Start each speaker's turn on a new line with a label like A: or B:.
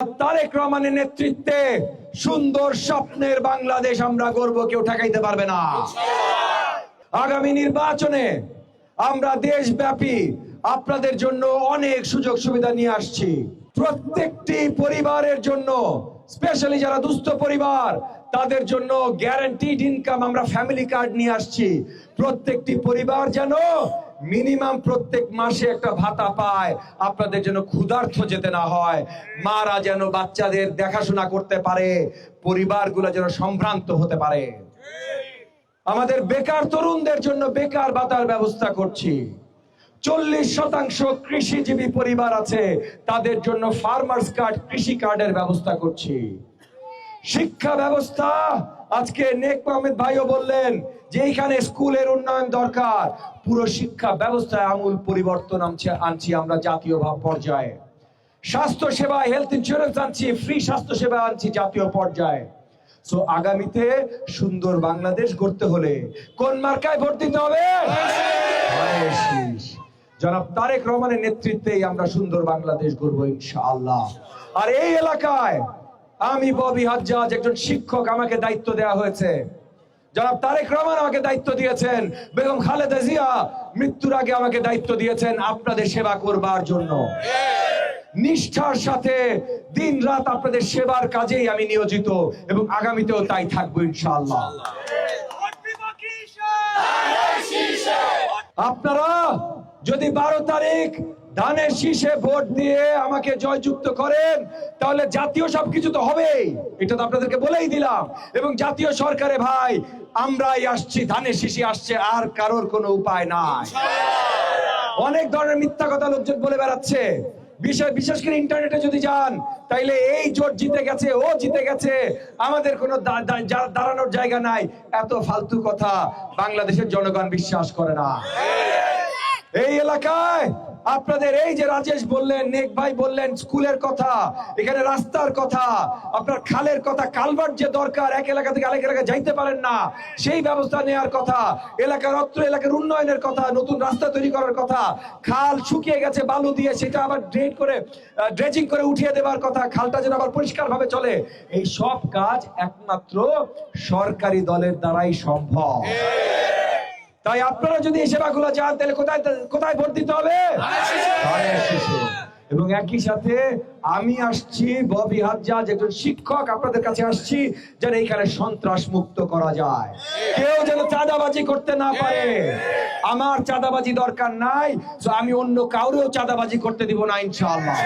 A: তারেক রহমানের নেতৃত্বে সুন্দর স্বপ্নের বাংলাদেশ আমরা গর্ব, কেউ ঠেকাইতে পারবে না। আগামী নির্বাচনে আমরা দেশব্যাপী আপনাদের জন্য অনেক সুযোগ সুবিধা নিয়ে আসছি। প্রত্যেকটি পরিবারের জন্য, স্পেশালি যারা দুস্থ পরিবার, তাদের জন্য গ্যারান্টিড ইনকাম আমরা ফ্যামিলি কার্ড নিয়ে আসছি। প্রত্যেকটি পরিবার যেন মিনিমাম প্রত্যেক মাসে একটা ভাতা পায়, আপনাদের যেন ক্ষুধার্ত যেতে না হয়, মারা যেন বাচ্চাদের দেখাশোনা করতে পারে, পরিবারগুলো যেন সম্ভ্রান্ত হতে পারে। আমাদের বেকার তরুণদের জন্য বেকার ভাতার ব্যবস্থা করছি। 40% কৃষিজীবী পরিবার আছে, তাদের জন্য ফার্মার্স কার্ড, কৃষি কার্ডের ব্যবস্থা করছি। শিক্ষা ব্যবস্থা, আজকে নেক মোহাম্মদ ভাইও বললেন যে এইখানে স্কুলের উন্নয়ন দরকার। পুরো শিক্ষা ব্যবস্থায় আমূল পরিবর্তন আনছি আমরা জাতীয় পর্যায়ে। স্বাস্থ্য সেবা, হেলথ ইন্স্যুরেন্স আনছি, ফ্রি স্বাস্থ্য সেবা আনছি জাতীয় পর্যায়ে। সো আগামীতে সুন্দর বাংলাদেশ গড়তে হলে কোন মার্কায় ভোট দিতে হবে? জনাব তারেক রহমানের নেতৃত্বেই আমরা সুন্দর বাংলাদেশ গড়বো ইনশাআল্লাহ। আর এই এলাকায় আমি ববি হাজ্জাজ, একজন শিক্ষক, আমাকে দায়িত্ব দেওয়া হয়েছে। জনাব তারেক রহমান আমাকে দায়িত্ব দিয়েছেন, বেগম খালেদা জিয়া মৃত্যুর আগে আমাকে দায়িত্ব দিয়েছেন আপনাদের সেবা করবার জন্য। নিষ্ঠার সাথে দিন রাত আপনাদের সেবার কাজেই আমি নিয়োজিত এবং আগামীতেও তাই থাকবো ইনশাআল্লাহ। আপনারা যদি 12 তারিখ ধানের শীষে ভোট দিয়ে আমাকে জয়যুক্ত করেন, তাহলে জাতীয় সবকিছু তো হবেই, এটা তো আপনাদেরকে বলেই দিলাম। এবং জাতীয় সরকারে ভাই আমরাই আসছি, ধানের শীষই আসছে, আর কারোর কোনো উপায় নাই। অনেক ধরনের মিথ্যা কথা লোকজন বলে বেড়াচ্ছে। বিশেষ করে ইন্টারনেটে যদি যান, তাইলে এই জোট জিতে গেছে, ও জিতে গেছে, আমাদের কোনো দাঁড়ানোর জায়গা নাই, এত ফালতু কথা বাংলাদেশের জনগণ বিশ্বাস করে না। এই এলাকায় আপনাদের এই যে রাজেশ বললেন, নেক ভাই বললেন স্কুলের কথা, এখানে রাস্তার কথা, আপনার খালের কথা, কালভার্ট যে দরকার, এক এলাকা থেকে আরেক এলাকায় যাইতে পারেন না, সেই ব্যবস্থা নেওয়ার কথা, অত্র এলাকার উন্নয়নের কথা, নতুন রাস্তা তৈরি করার কথা, খাল শুকিয়ে গেছে বালু দিয়ে, সেটা আবার ড্রেজিং করে উঠিয়ে দেওয়ার কথা, খালটা যেন আবার পরিষ্কার ভাবে চলে। এই সব কাজ একমাত্র সরকারি দলের দ্বারাই সম্ভব। তাই আপনারা যদি এই সেবাগুলো চান, তাহলে কোথায় ভোট দিতে হবে? এবং একই সাথে আমি আসছি ববি হাজ্জাজ, একজন শিক্ষক, আপনাদের কাছে আসছি যেন এইখানে সন্ত্রাস মুক্ত করা যায়, কেউ যেন চাঁদাবাজি করতে না পারে। আমার চাঁদাবাজি দরকার নাই, আমি অন্য কাউরেও চাঁদাবাজি করতে দিব না ইনশাআল্লাহ।